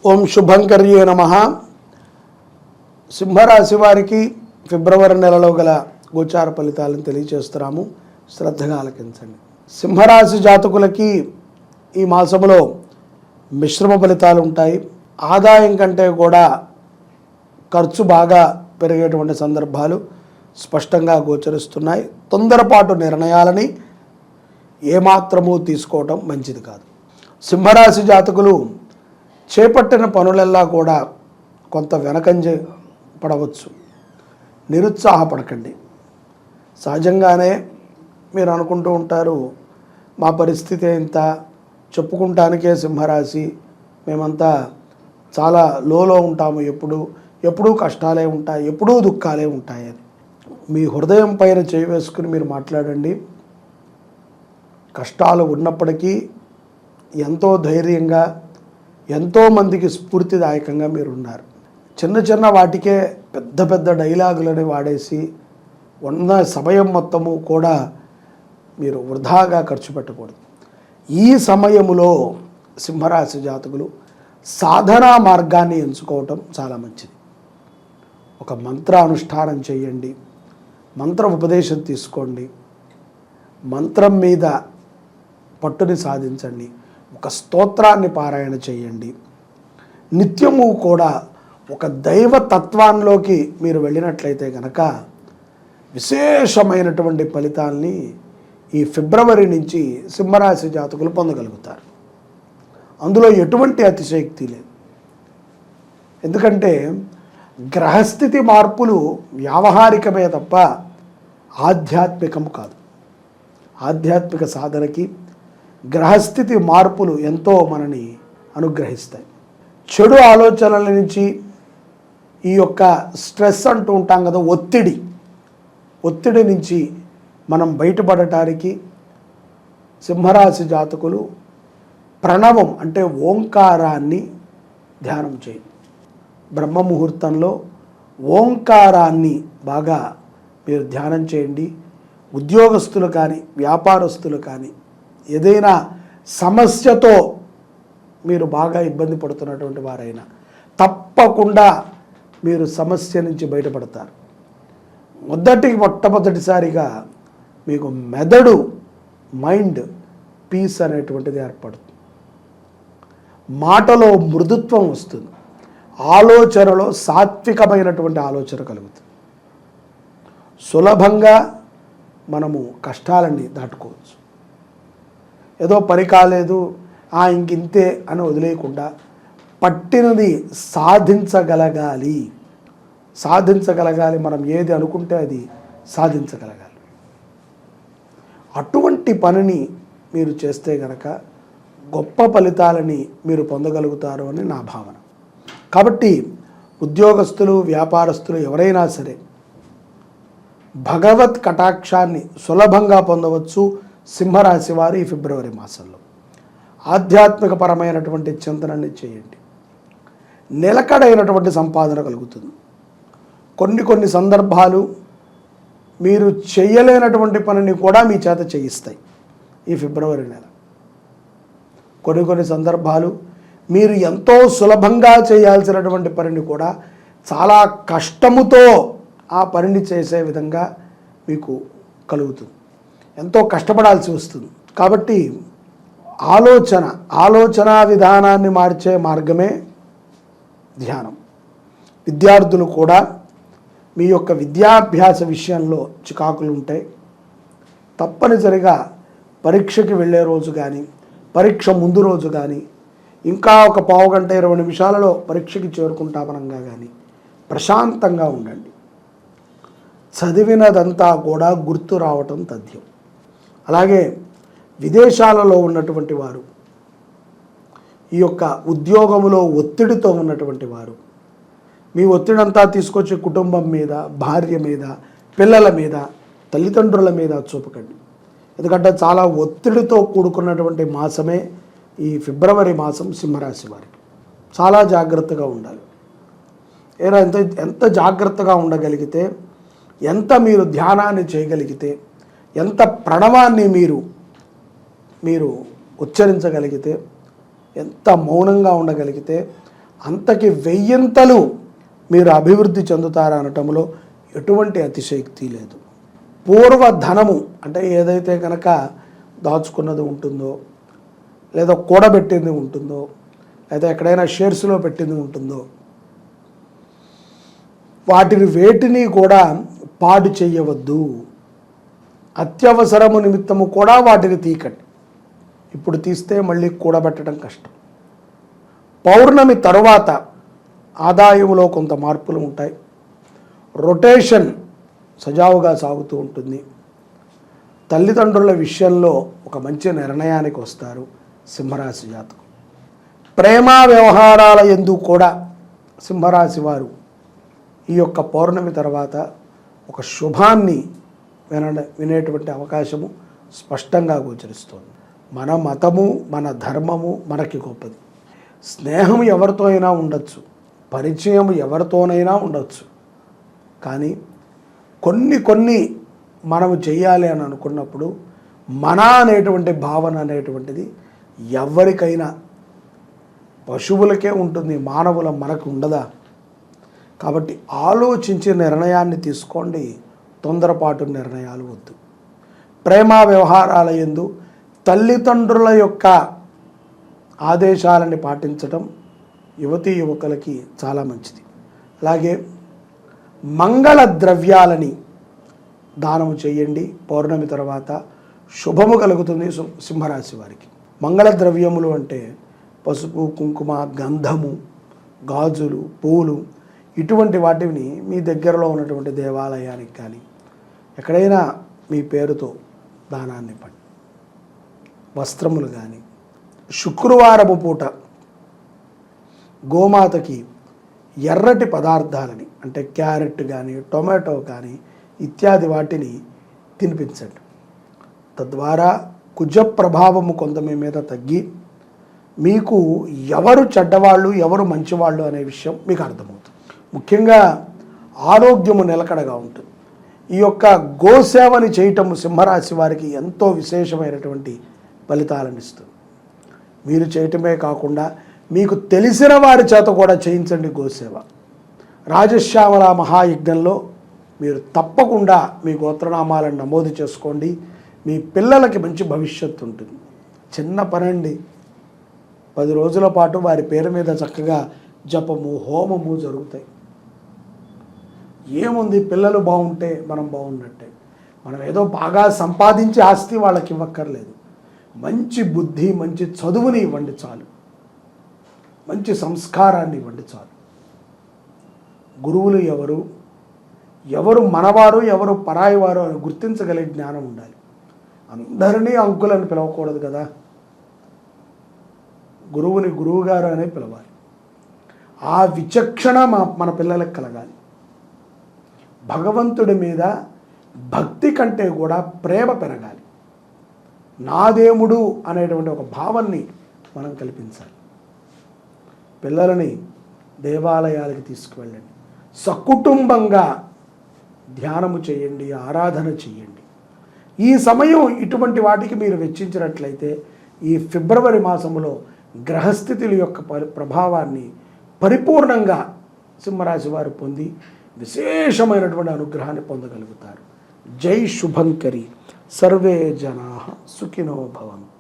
ఓం శుభంకర్యే నమః. సింహరాశి వారికి ఫిబ్రవరి నెలలో గల గోచార ఫలితాలను తెలియజేస్తున్నాము. శ్రద్ధగా ఆలకించండి. సింహరాశి జాతకులకి ఈ మాసంలో మిశ్రమ ఫలితాలు ఉంటాయి. ఆదాయం కంటే కూడా ఖర్చు బాగా పెరిగేటువంటి సందర్భాలు స్పష్టంగా గోచరిస్తున్నాయి. తొందరపాటు నిర్ణయాలని ఏమాత్రమూ తీసుకోవటం మంచిది కాదు. సింహరాశి జాతకులు చేపట్టిన పనులల్లా కూడా కొంత వెనకంజ పడవచ్చు. నిరుత్సాహపడకండి. సహజంగానే మీరు అనుకుంటూ ఉంటారు, మా పరిస్థితి ఇంత, చెప్పుకుంటానికే సింహరాశి, మేమంతా చాలా లోలో ఉంటాము, ఎప్పుడూ కష్టాలే ఉంటాయి, ఎప్పుడూ దుఃఖాలే ఉంటాయని. మీ హృదయం పైన చేయి వేసుకుని మీరు మాట్లాడండి. కష్టాలు ఉన్నప్పటికీ ఎంతో ధైర్యంగా, ఎంతోమందికి స్ఫూర్తిదాయకంగా మీరు ఉన్నారు. చిన్న చిన్న వాటికే పెద్ద పెద్ద డైలాగులని వాడేసి ఉన్న సమయం మొత్తము కూడా మీరు వృధాగా ఖర్చు పెట్టకూడదు. ఈ సమయములో సింహరాశి జాతకులు సాధనా మార్గాన్ని ఎంచుకోవటం చాలా మంచిది. ఒక మంత్ర అనుష్ఠానం చేయండి, మంత్ర ఉపదేశం తీసుకోండి, మంత్రం మీద పట్టుని సాధించండి, ఒక స్తోత్రాన్ని పారాయణ చేయండి. నిత్యము కూడా ఒక దైవ తత్వాల్లోకి మీరు వెళ్ళినట్లయితే కనుక విశేషమైనటువంటి ఫలితాల్ని ఈ ఫిబ్రవరి నుంచి సింహరాశి జాతకులు పొందగలుగుతారు. అందులో ఎటువంటి అతిశయోక్తి లేదు. ఎందుకంటే గ్రహస్థితి మార్పులు వ్యావహారికమే తప్ప ఆధ్యాత్మికం కాదు. ఆధ్యాత్మిక సాధనకి గ్రహస్థితి మార్పులు ఎంతో మనని అనుగ్రహిస్తాయి. చెడు ఆలోచనల నుంచి, ఈ యొక్క స్ట్రెస్ అంటూ ఉంటాం కదా, ఒత్తిడి నుంచి మనం బయటపడటానికి సింహరాశి జాతకులు ప్రణవం అంటే ఓంకారాన్ని ధ్యానం చేయండి. బ్రహ్మ ముహూర్తంలో ఓంకారాన్ని బాగా మీరు ధ్యానం చేయండి. ఉద్యోగస్తులు కానీ, వ్యాపారస్తులు కానీ, ఏదైనా సమస్యతో మీరు బాగా ఇబ్బంది పడుతున్నటువంటి వారైనా తప్పకుండా మీరు సమస్య నుంచి బయటపడతారు. మొట్టమొదటిసారిగా మీకు మైండ్ పీస్ అనేటువంటిది ఏర్పడుతుంది. మాటలో మృదుత్వం వస్తుంది. ఆలోచనలో సాత్వికమైనటువంటి ఆలోచన కలుగుతుంది. సులభంగా మనము కష్టాలని దాటుకోవచ్చు. ఏదో పని కాలేదు, ఇంకింతే అని వదిలేయకుండా పట్టినది సాధించగలగాలి. మనం ఏది అనుకుంటే అది సాధించగలగాలి. అటువంటి పనిని మీరు చేస్తే గనక గొప్ప ఫలితాలని మీరు పొందగలుగుతారు అని నా భావన. కాబట్టి ఉద్యోగస్తులు, వ్యాపారస్తులు ఎవరైనా సరే భగవత్ కటాక్షాన్ని సులభంగా పొందవచ్చు. సింహరాశి వారు ఈ ఫిబ్రవరి మాసంలో ఆధ్యాత్మిక పరమైనటువంటి చింతనని చేయండి. నిలకడైనటువంటి సంపాదన కలుగుతుంది. కొన్ని సందర్భాలు మీరు చేయలేనటువంటి పనిని కూడా మీ చేత చేయిస్తాయి ఈ ఫిబ్రవరి నెల. కొన్ని సందర్భాలు మీరు ఎంతో సులభంగా చేయాల్సినటువంటి పనిని కూడా చాలా కష్టముతో ఆ పనిని చేసే విధంగా మీకు కలుగుతుంది. ఎంతో కష్టపడాల్సి వస్తుంది. కాబట్టి ఆలోచన విధానాన్ని మార్చే మార్గమే ధ్యానం. విద్యార్థులు కూడా మీ యొక్క విద్యాభ్యాస విషయంలో చికాకులు ఉంటాయి. తప్పనిసరిగా పరీక్షకి వెళ్ళే రోజు కానీ, పరీక్ష ముందు రోజు కానీ, ఇంకా ఒక పావు గంట 20 నిమిషాలలో పరీక్షకి చేరుకుంటామనగా కానీ ప్రశాంతంగా ఉండండి. చదివినదంతా కూడా గుర్తు రావటం తథ్యం. అలాగే విదేశాలలో ఉన్నటువంటి వారు, ఈ యొక్క ఉద్యోగంలో ఒత్తిడితో ఉన్నటువంటి వారు, మీ ఒత్తిడంతా తీసుకొచ్చి కుటుంబం మీద, భార్య మీద, పిల్లల మీద, తల్లిదండ్రుల మీద చూపకండి. ఎందుకంటే చాలా ఒత్తిడితో కూడుకున్నటువంటి మాసమే ఈ ఫిబ్రవరి మాసం సింహరాశి వారికి. చాలా జాగ్రత్తగా ఉండాలి. ఎంత జాగ్రత్తగా ఉండగలిగితే, ఎంత మీరు ధ్యానాన్ని చేయగలిగితే, ఎంత ప్రణవాన్ని మీరు ఉచ్చరించగలిగితే, ఎంత మౌనంగా ఉండగలిగితే అంతకి వెయ్యింతలు మీరు అభివృద్ధి చెందుతారనటంలో ఎటువంటి అతిశయోక్తి లేదు. పూర్వ ధనము అంటే ఏదైతే కనుక దాచుకున్నది ఉంటుందో, లేదా కూడబెట్టింది ఉంటుందో, లేదా ఎక్కడైనా షేర్స్లో పెట్టింది ఉంటుందో, వాటిని వేటిని కూడా పాడు చేయవద్దు. అత్యవసరము నిమిత్తము కూడా వాటిని తీకండి. ఇప్పుడు తీస్తే మళ్ళీ కూడబెట్టడం కష్టం. పౌర్ణమి తరువాత ఆదాయంలో కొంత మార్పులు ఉంటాయి. రొటేషన్ సజావుగా సాగుతూ ఉంటుంది. తల్లిదండ్రుల విషయంలో ఒక మంచి నిర్ణయానికి వస్తారు సింహరాశి జాతకం. ప్రేమ వ్యవహారాల యందు కూడా సింహరాశి వారు ఈ యొక్క పౌర్ణమి తర్వాత ఒక శుభాన్ని వినేటువంటి అవకాశము స్పష్టంగా గోచరిస్తోంది. మన మతము, మన ధర్మము మనకి గొప్పది. స్నేహం ఎవరితో అయినా ఉండొచ్చు, పరిచయం ఎవరితోనైనా ఉండొచ్చు, కానీ కొన్ని మనము చేయాలి అని అనుకున్నప్పుడు మన అనేటువంటి భావన అనేటువంటిది ఎవరికైనా, పశువులకే ఉంటుంది, మానవుల మనకు ఉండదా? కాబట్టి ఆలోచించి నిర్ణయాన్ని తీసుకోండి. తొందరపాటు నిర్ణయాలు వద్దు. ప్రేమ వ్యవహారాల యందు తల్లిదండ్రుల యొక్క ఆదేశాలని పాటించడం యువతీ యువకులకి చాలా మంచిది. అలాగే మంగళ ద్రవ్యాలని దానము చేయండి. పౌర్ణమి తర్వాత శుభము కలుగుతుంది సింహరాశి వారికి. మంగళ ద్రవ్యములు అంటే పసుపు, కుంకుమ, గంధము, గాజులు, పూలు, ఇటువంటి వాటిని మీ దగ్గరలో ఉన్నటువంటి దేవాలయానికి కానీ ఎక్కడైనా మీ పేరుతో దానాన్ని ఇవ్వండి. వస్త్రములు కానీ, శుక్రవారము పూట గోమాతకి ఎర్రటి పదార్థాలని అంటే క్యారెట్ కానీ, టొమాటో కానీ ఇత్యాది వాటిని తినిపించండి. తద్వారా కుజ ప్రభావము కొంత మీ మీద తగ్గి మీకు ఎవరు చెడ్డవాళ్ళు, ఎవరు మంచివాళ్ళు అనే విషయం మీకు అర్థమవుతుంది. ముఖ్యంగా ఆరోగ్యము నిలకడగా ఉంటుంది. ఈ యొక్క గోసేవని చేయటము సింహరాశి వారికి ఎంతో విశేషమైనటువంటి ఫలితాలను ఇస్తుంది. మీరు చేయటమే కాకుండా మీకు తెలిసిన వారి చేత కూడా చేయించండి గోసేవ. రాజశ్యామల మహాయజ్ఞంలో మీరు తప్పకుండా మీ గోత్రనామాలను నమోదు చేసుకోండి. మీ పిల్లలకి మంచి భవిష్యత్తు ఉంటుంది. చిన్న పనండి. 10 రోజుల పాటు వారి పేరు మీద చక్కగా జపము, హోమము జరుగుతాయి. ఏముంది, పిల్లలు బాగుంటే మనం బాగున్నట్టే. మనం ఏదో బాగా సంపాదించి ఆస్తి వాళ్ళకి ఇవ్వక్కర్లేదు. మంచి బుద్ధి, మంచి చదువుని ఇవ్వండి చాలు. మంచి సంస్కారాన్ని ఇవ్వండి చాలు. గురువులు ఎవరు మనవారు, ఎవరు పరాయివారు అని గుర్తించగలిగే జ్ఞానం ఉండాలి. అందరినీ అంకులని పిలవకూడదు కదా. గురువుని గురువుగారు అనే పిలవాలి. ఆ విచక్షణ మన పిల్లలకు కలగాలి. భగవంతుడి మీద భక్తి కంటే కూడా ప్రేమ పెరగాలి. నా దేవుడు అనేటువంటి ఒక భావాన్ని మనం కల్పించాలి. పిల్లలని దేవాలయాలకి తీసుకువెళ్ళండి. సకుటుంబంగా ధ్యానము చేయండి, ఆరాధన చేయండి. ఈ సమయం ఇటువంటి వాటికి మీరు వెచ్చించినట్లయితే ఈ ఫిబ్రవరి మాసంలో గ్రహస్థితుల యొక్క ప్రభావాన్ని పరిపూర్ణంగా సింహరాశి వారు పొంది విశేషమైనటువంటి అనుగ్రహాన్ని పొందగలుగుతారు. జై శుభంకరి. సర్వే జనాః సుఖినో భవంతు.